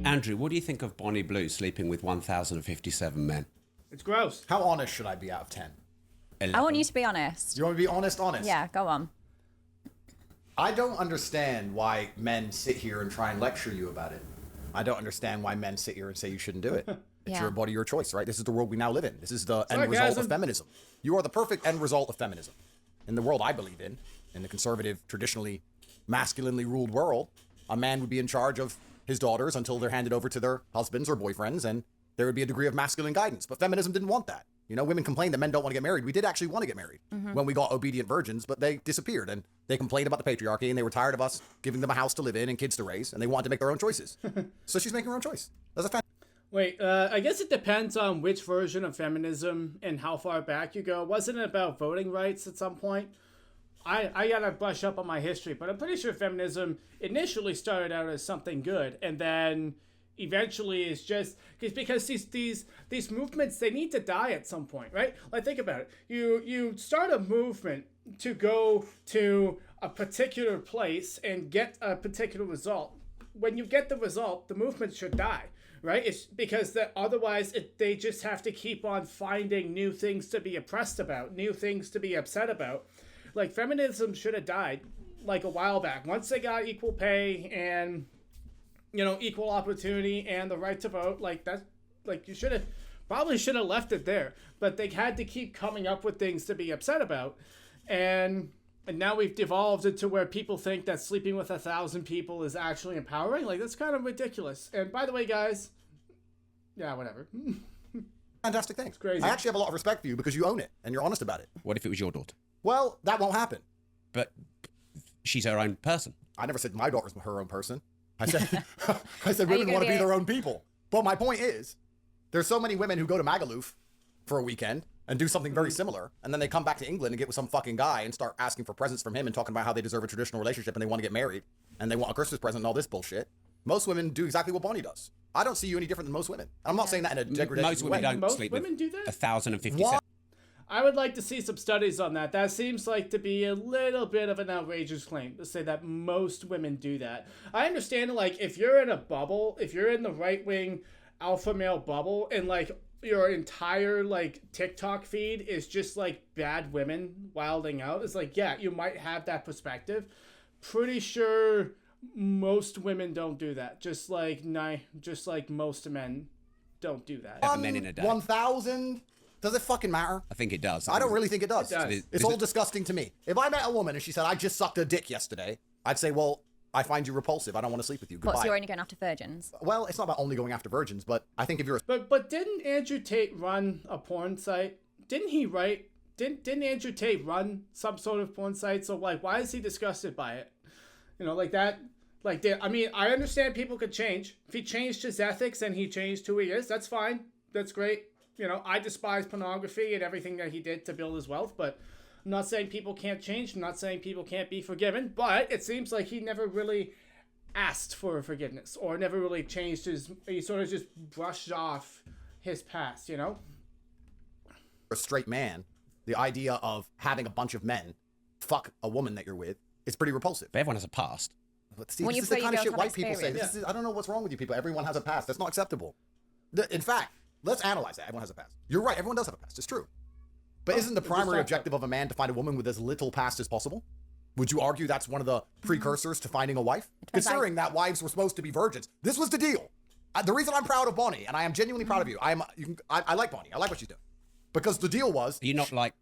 Andrew, what do you think of Bonnie Blue sleeping with 1,057 men? It's gross. How honest should I be out of 10? 11. I want you to be honest. You want me to be honest? Yeah, go on. I don't understand why men sit here and try and lecture you about it. I don't understand why men sit here and say you shouldn't do it. It's your body, your choice, right? This is the world we now live in. This is the end result of feminism. You are the perfect end result of feminism. In the world I believe in the conservative, traditionally masculinely ruled world, a man would be in charge of his daughters until they're handed over to their husbands or boyfriends, and there would be a degree of masculine guidance. But feminism didn't want that. You know, women complained that men don't want to get married. We did actually want to get married when we got obedient virgins, but they disappeared, and they complained about the patriarchy, and they were tired of us giving them a house to live in and kids to raise, and they wanted to make their own choices. So she's making her own choice. That's a fact. Wait, I guess it depends on which version of feminism and how far back you go. Wasn't it about voting rights at some point? I gotta brush up on my history, but I'm pretty sure feminism initially started out as something good, and then eventually is just because these movements, they need to die at some point, right? Like, think about it. You start a movement to go to a particular place and get a particular result. When you get the result, the movement should die, right? It's because otherwise they just have to keep on finding new things to be oppressed about, new things to be upset about. Like, feminism should have died like a while back. Once they got equal pay and, you know, equal opportunity and the right to vote, like, that's, like, you probably should have left it there. But they had to keep coming up with things to be upset about. And now we've devolved into where people think that sleeping with 1,000 people is actually empowering. Like, that's kind of ridiculous. And by the way, guys, yeah, whatever. Fantastic thing. It's crazy. I actually have a lot of respect for you because you own it and you're honest about it. What if it was your daughter? Well, that won't happen. But she's her own person. I never said my daughter's her own person. I said women want to be their own people. But my point is, there's so many women who go to Magaluf for a weekend and do something very similar, and then they come back to England and get with some fucking guy and start asking for presents from him and talking about how they deserve a traditional relationship and they want to get married and they want a Christmas present and all this bullshit. Most women do exactly what Bonnie does. I don't see you any different than most women. And I'm not saying that in a degrading way. Most women don't sleep with 1,057. What? I would like to see some studies on that. That seems like to be a little bit of an outrageous claim to say that most women do that. I understand, like, if you're in a bubble, if you're in the right-wing alpha male bubble and, like, your entire, like, TikTok feed is just, like, bad women wilding out, it's like, yeah, you might have that perspective. Pretty sure most women don't do that. Just like most men don't do that. Men in a day. 1,000? Does it fucking matter? I think it does. I don't really think it does. It does. It's all disgusting to me. If I met a woman and she said, I just sucked a dick yesterday, I'd say, well, I find you repulsive. I don't want to sleep with you. Goodbye. What, so you're only going after virgins? Well, it's not about only going after virgins, but I think if you're But didn't Andrew Tate run a porn site? Didn't he write? Didn't Andrew Tate run some sort of porn site? So, like, why is he disgusted by it? You know, like that. Like, I mean, I understand people could change. If he changed his ethics and he changed who he is, that's fine. That's great. You know, I despise pornography and everything that he did to build his wealth, but I'm not saying people can't change. I'm not saying people can't be forgiven, but it seems like he never really asked for forgiveness or never really changed he sort of just brushed off his past, you know? a straight man, the idea of having a bunch of men fuck a woman that you're with is pretty repulsive. But everyone has a past. But see, this is the kind of shit white people say. I don't know what's wrong with you people. Everyone has a past. That's not acceptable. In fact, let's analyze that. Everyone has a past. You're right. Everyone does have a past. It's true. But isn't the primary objective of a man to find a woman with as little past as possible? Would you argue that's one of the precursors to finding a wife? Considering that wives were supposed to be virgins. This was the deal. The reason I'm proud of Bonnie, and I am genuinely proud of you, I like Bonnie. I like what she's doing. Because the deal was... You're not, like,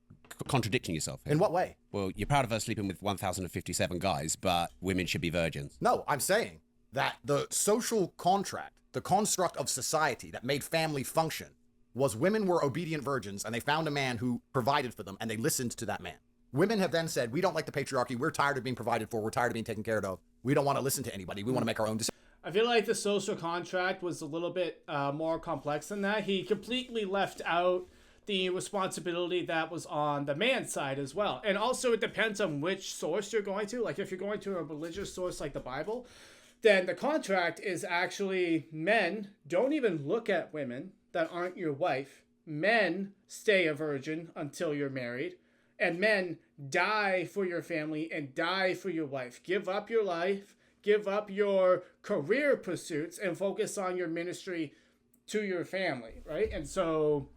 contradicting yourself here. In what way? Well, you're proud of her sleeping with 1,057 guys, but women should be virgins. No, I'm saying that the social contract, the construct of society that made family function, was women were obedient virgins, and they found a man who provided for them, and they listened to that man. Women have then said, we don't like the patriarchy, we're tired of being provided for, we're tired of being taken care of, we don't want to listen to anybody, we want to make our own decisions. I feel like the social contract was a little bit more complex than that. He completely left out the responsibility that was on the man's side as well. And also it depends on which source you're going to. Like if you're going to a religious source like the Bible, then the contract is actually men don't even look at women that aren't your wife. Men stay a virgin until you're married. And men die for your family and die for your wife. Give up your life. give up your career pursuits and focus on your ministry to your family, right? And so,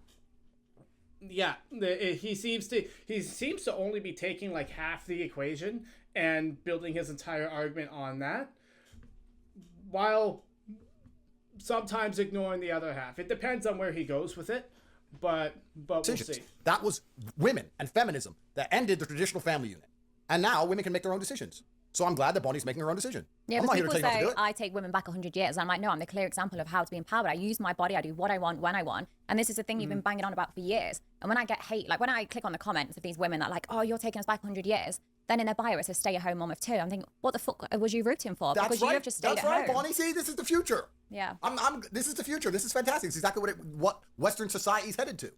yeah, he seems to only be taking like half the equation and building his entire argument on that, while sometimes ignoring the other half. It depends on where he goes with it, but we'll see. That was women and feminism that ended the traditional family unit, and now women can make their own decisions. So I'm glad that Bonnie's making her own decision. Yeah, but people say I take women back 100 years. I'm like, no, I'm the clear example of how to be empowered. I use my body. I do what I want when I want. And this is the thing you've been banging on about for years. And when I get hate, like when I click on the comments of these women that are like, oh, you're taking us back 100 years. Then in their bio, it says stay-at-home mom of 2. I'm thinking, what the fuck was you rooting for? That's because right. you have just stayed That's at right, home. Bonnie. See, this is the future. Yeah. This is the future. This is fantastic. It's exactly what Western society is headed to.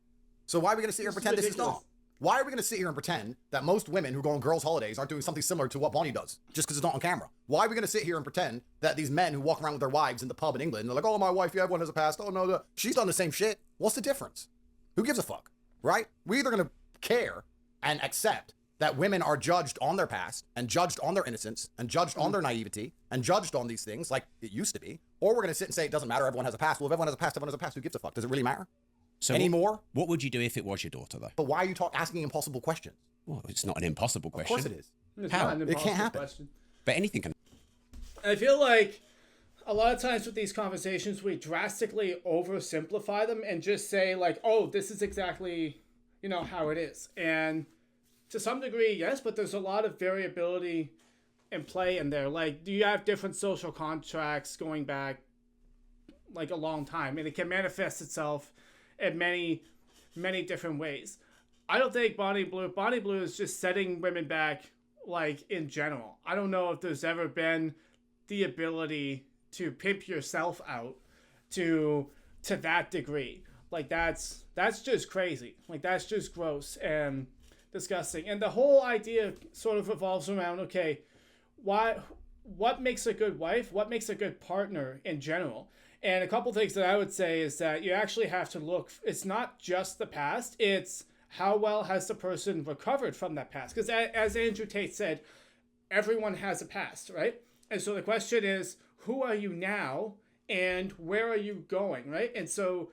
So why are we going to sit here and pretend this is not? Why are we going to sit here and pretend that most women who go on girls' holidays aren't doing something similar to what Bonnie does, just because it's not on camera? Why are we going to sit here and pretend that these men who walk around with their wives in the pub in England, they're like, oh, my wife, yeah, everyone has a past. Oh, no, she's done the same shit. What's the difference? Who gives a fuck, right? We're either going to care and accept that women are judged on their past and judged on their innocence and judged on their naivety and judged on these things like it used to be, or we're going to sit and say it doesn't matter, everyone has a past. Well, if everyone has a past, everyone has a past. Who gives a fuck? Does it really matter? So anymore? What would you do if it was your daughter, though? But why are you asking impossible questions? Well, it's not an impossible question. Of course it is. It's How? not an It can't impossible happen. question. But anything can. I feel like a lot of times with these conversations, we drastically oversimplify them and just say like, oh, this is exactly, how it is. And to some degree, yes, but there's a lot of variability in play in there. Like, do you have different social contracts going back like a long time? And it can manifest itself in many, many different ways. I don't think Bonnie Blue is just setting women back like in general. I don't know if there's ever been the ability to pimp yourself out to that degree. Like that's just crazy. Like that's just gross and disgusting. And the whole idea sort of revolves around, okay, what makes a good wife? What makes a good partner in general? And a couple things that I would say is that you actually have to look, it's not just the past, it's how well has the person recovered from that past? Because as Andrew Tate said, everyone has a past, right? And so the question is, who are you now and where are you going, right? And so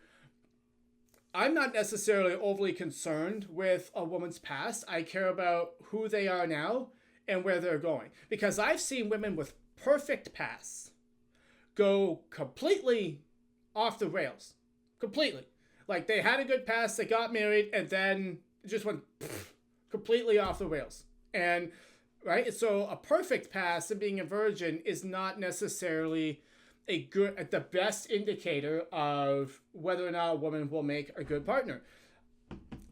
I'm not necessarily overly concerned with a woman's past. I care about who they are now and where they're going. Because I've seen women with perfect pasts go completely off the rails. Completely. Like they had a good past, they got married, and then it just went completely off the rails. And right, so a perfect past and being a virgin is not necessarily the best indicator of whether or not a woman will make a good partner.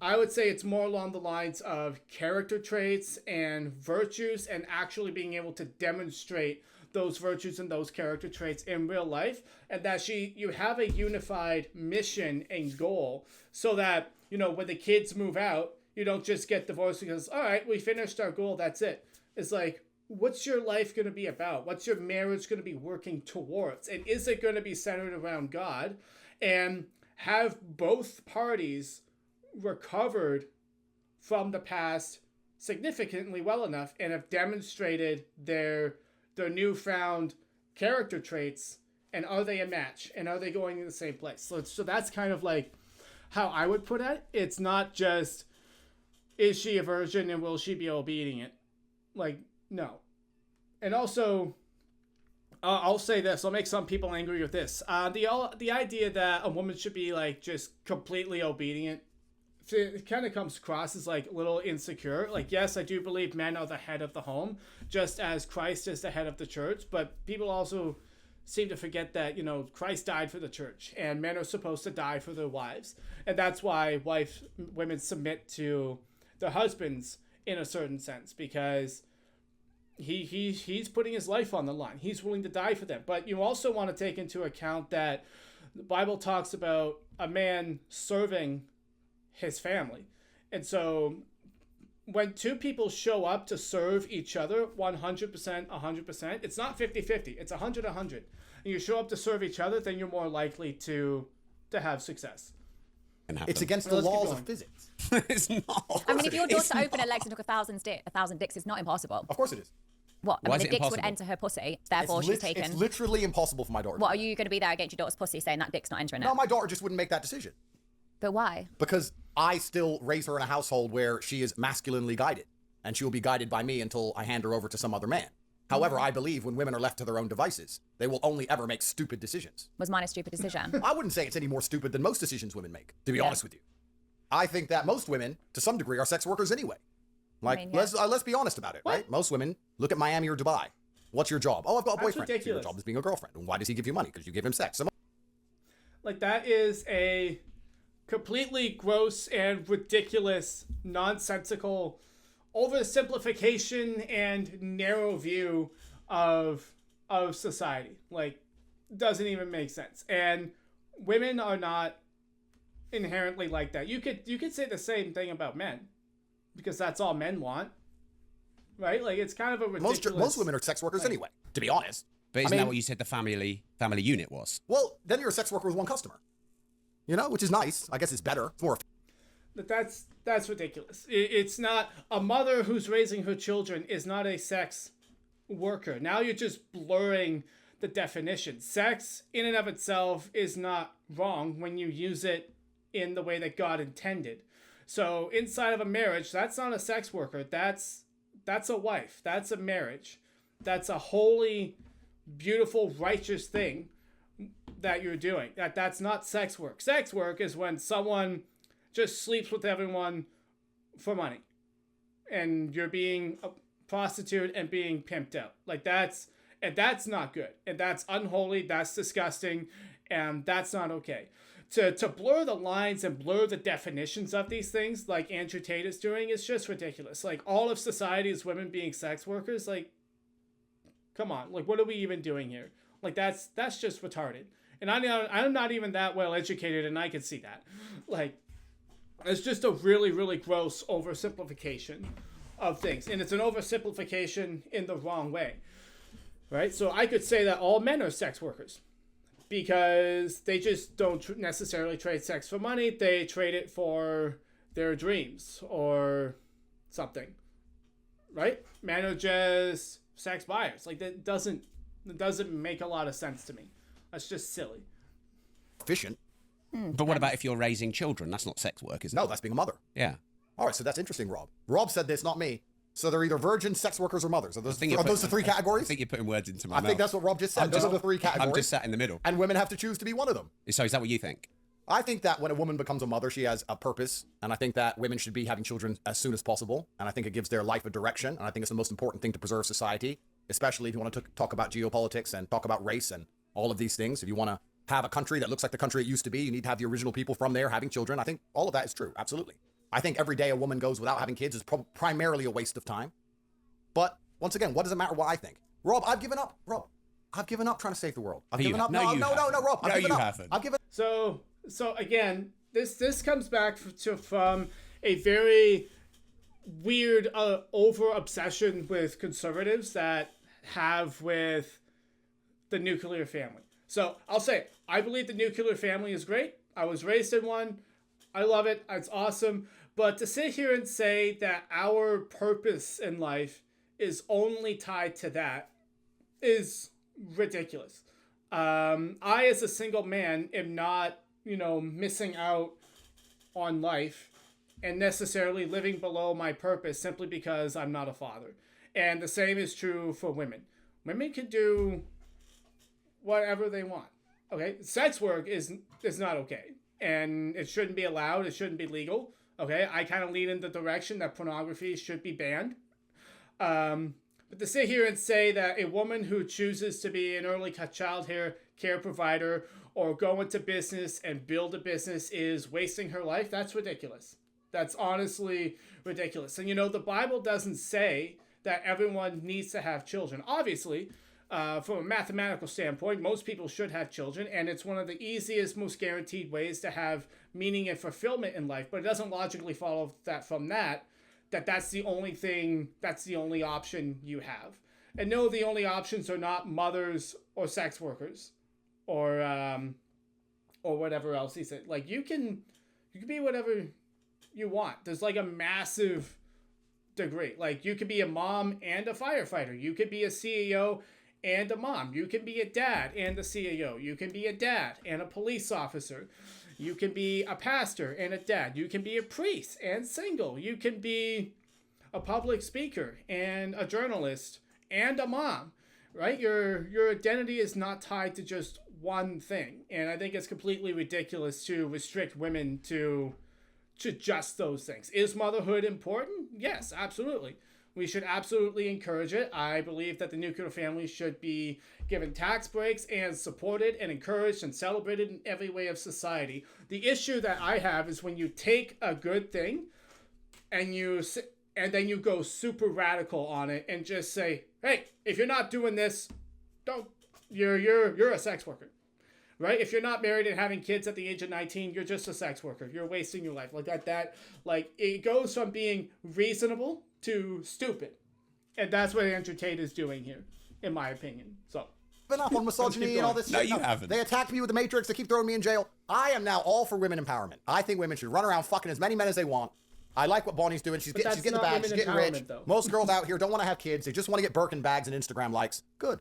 I would say it's more along the lines of character traits and virtues and actually being able to demonstrate those virtues and those character traits in real life, and that you have a unified mission and goal so that, when the kids move out, you don't just get divorced because, all right, we finished our goal, that's it. It's like, what's your life going to be about? What's your marriage going to be working towards? And is it going to be centered around God? And have both parties recovered from the past significantly well enough and have demonstrated their newfound character traits, and are they a match? And are they going in the same place? So that's kind of like how I would put it. It's not just, is she a virgin and will she be obedient? Like, no. And also, I'll say this. I'll make some people angry with this. The idea that a woman should be like just completely obedient, it kind of comes across as like a little insecure. Like, yes, I do believe men are the head of the home, just as Christ is the head of the church. But people also seem to forget that, Christ died for the church and men are supposed to die for their wives. And that's why women submit to their husbands in a certain sense, because he's putting his life on the line. He's willing to die for them. But you also want to take into account that the Bible talks about a man serving his family. And so when two people show up to serve each other 100%, 100%, it's not 50-50, it's 100-100. And you show up to serve each other, then you're more likely to have success. It's against the laws of physics. It's not. I mean, if your daughter opened her legs and took 1,000 dicks, it's not impossible. Of course it is. What? I Why mean, is the it dicks would impossible? enter her pussy, therefore she's taken. It's literally impossible for my daughter. What, are you going to be there against your daughter's pussy saying that dick's not entering it? No, my daughter just wouldn't make that decision. But why? Because I still raise her in a household where she is masculinely guided, and she will be guided by me until I hand her over to some other man. However, I believe when women are left to their own devices, they will only ever make stupid decisions. Was mine a stupid decision? I wouldn't say it's any more stupid than most decisions women make, to be honest with you. I think that most women, to some degree, are sex workers anyway. Like, I mean, let's be honest about it, right? Most women look at Miami or Dubai. What's your job? Oh, I've got a boyfriend. So your job is being a girlfriend. And why does he give you money? Because you give him sex. Like, that is a completely gross and ridiculous, nonsensical oversimplification and narrow view of society. Like, doesn't even make sense. And women are not inherently like that. You could say the same thing about men, because that's all men want, right? Like, it's kind of a ridiculous... Most women are sex workers anyway, to be honest. But isn't that what you said the family unit was? Well, then you're a sex worker with one customer. You know, which is nice. I guess it's better. It's more... But that's ridiculous. It's not... A mother who's raising her children is not a sex worker. Now you're just blurring the definition. Sex, in and of itself, is not wrong when you use it in the way that God intended. So inside of a marriage, that's not a sex worker. That's a wife. That's a marriage. That's a holy, beautiful, righteous thing that you're doing. That's not sex work. Sex work is when someone just sleeps with everyone for money, and you're being a prostitute and being pimped out. Like, that's not good, and that's unholy. That's disgusting, and that's not okay. To blur the lines and blur the definitions of these things, like Andrew Tate is doing, is just ridiculous. Like, all of society is women being sex workers. Like, come on. Like, what are we even doing here? Like, that's just retarded. And I'm not even that well educated, and I can see that. Like, it's just a really, really gross oversimplification of things. And it's an oversimplification in the wrong way, right? So I could say that all men are sex workers, because they just don't necessarily trade sex for money. They trade it for their dreams or something, right? Men are just sex buyers. Like, that doesn't make a lot of sense to me. That's just silly. Efficient. But what about if you're raising children? That's not sex work, is it? No, that's being a mother. Yeah. All right, so that's interesting, Rob. Rob said this, not me. So they're either virgins, sex workers, or mothers. Are those the three categories? I think you're putting words into my mouth. I think that's what Rob just said. Those are the three categories. I'm just sat in the middle. And women have to choose to be one of them. So is that what you think? I think that when a woman becomes a mother, she has a purpose. And I think that women should be having children as soon as possible. And I think it gives their life a direction. And I think it's the most important thing to preserve society, especially if you want to talk about geopolitics and talk about race and all of these things. If you want to have a country that looks like the country it used to be, you need to have the original people from there having children. I think all of that is true. Absolutely. I think every day a woman goes without having kids is primarily a waste of time. But once again, what does it matter what I think? Rob, I've given up. Rob, I've given up trying to save the world. I've given up. No, Rob. I've given up. Haven't. I've given up. So again, this comes back from a very weird over obsession with conservatives that have with the nuclear family. So I'll say, I believe the nuclear family is great. I was raised in one. I love it. It's awesome. But to sit here and say that our purpose in life is only tied to that is ridiculous. I, as a single man, am not, missing out on life and necessarily living below my purpose simply because I'm not a father. And the same is true for women. Women can do whatever they want. Okay? Sex work is not okay. And it shouldn't be allowed. It shouldn't be legal. Okay? I kind of lean in the direction that pornography should be banned. But to sit here and say that a woman who chooses to be an early child care provider or go into business and build a business is wasting her life, that's ridiculous. That's honestly ridiculous. And the Bible doesn't say that everyone needs to have children. Obviously, from a mathematical standpoint, most people should have children, and it's one of the easiest, most guaranteed ways to have meaning and fulfillment in life. But it doesn't logically follow that from that's the only thing, that's the only option you have. And no, the only options are not mothers or sex workers or whatever else he said. Like, you can be whatever you want. There's like a massive degree. Like, you could be a mom and a firefighter. You could be a CEO and a mom. You can be a dad and a CEO. You can be a dad and a police officer. You can be a pastor and a dad. You can be a priest and single. You can be a public speaker and a journalist and a mom, right? Your identity is not tied to just one thing. And I think it's completely ridiculous to restrict women to just those things. Is motherhood important? Yes, absolutely. We should absolutely encourage it. I believe that the nuclear family should be given tax breaks and supported and encouraged and celebrated in every way of society. The issue that I have is when you take a good thing and then you go super radical on it and just say, hey, if you're not doing this, you're a sex worker. Right? If you're not married and having kids at the age of 19, you're just a sex worker. You're wasting your life. Like it goes from being reasonable to stupid. And that's what Andrew Tate is doing here, in my opinion. So, been up on misogyny and all this shit. No, you haven't. They attacked me with the Matrix. They keep throwing me in jail. I am now all for women empowerment. I think women should run around fucking as many men as they want. I like what Bonnie's doing. She's getting the bag. She's getting rich. Though. Most girls out here don't want to have kids. They just want to get Birkin bags and Instagram likes. Good.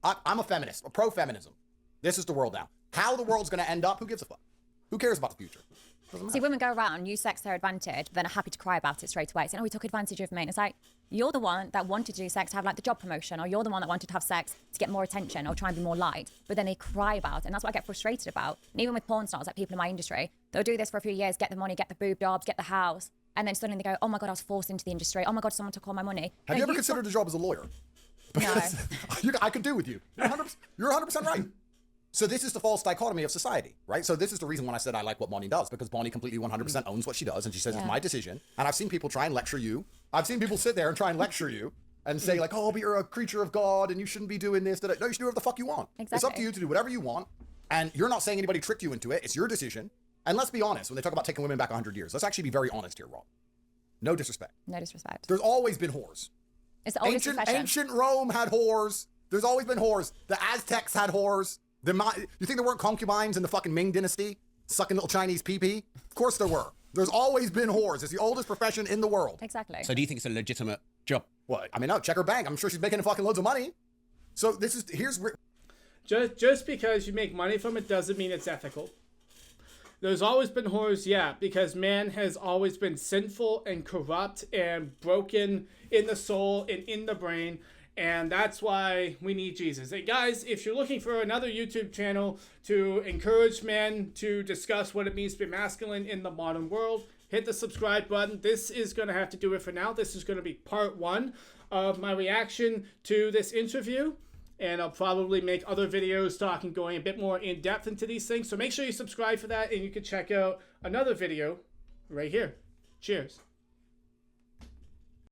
I'm a feminist, a pro-feminism. This is the world now. How the world's going to end up, who gives a fuck? Who cares about the future? See, women go around, use sex to their advantage, then are happy to cry about it straight away. Saying, oh, we took advantage of me. And it's like, you're the one that wanted to do sex to have like the job promotion, or you're the one that wanted to have sex to get more attention or try and be more liked. But then they cry about it. And that's what I get frustrated about. And even with porn stars, like people in my industry, they'll do this for a few years, get the money, get the boob jobs, get the house. And then suddenly they go, oh my God, I was forced into the industry. Oh my God, someone took all my money. Have you ever considered a job as a lawyer? Because I could do with you. You're 100% right. So this is the false dichotomy of society, right? So this is the reason when I said I like what Bonnie does, because Bonnie completely 100% owns what she does, and she says it's my decision. And I've seen people try and lecture you. I've seen people sit there and try and lecture you and say like, oh, but you're a creature of God and you shouldn't be doing this. No, you should do whatever the fuck you want. Exactly. It's up to you to do whatever you want. And you're not saying anybody tricked you into it. It's your decision. And let's be honest, when they talk about taking women back 100 years, let's actually be very honest here, Rob. No disrespect. No disrespect. There's always been whores. It's the oldest profession. Ancient Rome had whores. There's always been whores. The Aztecs had whores. You think there weren't concubines in the fucking Ming dynasty sucking little Chinese pee-pee? Of course there were. There's always been whores. It's the oldest profession in the world. Exactly. So do you think it's a legitimate job? Well, I mean, no, check her bank. I'm sure she's making fucking loads of money. So here's where... Just because you make money from it doesn't mean it's ethical. There's always been whores, yeah, because man has always been sinful and corrupt and broken in the soul and in the brain. And that's why we need Jesus. Hey guys, if you're looking for another YouTube channel to encourage men to discuss what it means to be masculine in the modern world, hit the subscribe button. This is going to have to do it for now. This is going to be part 1 of my reaction to this interview. And I'll probably make other videos going a bit more in depth into these things. So make sure you subscribe for that, and you can check out another video right here. Cheers.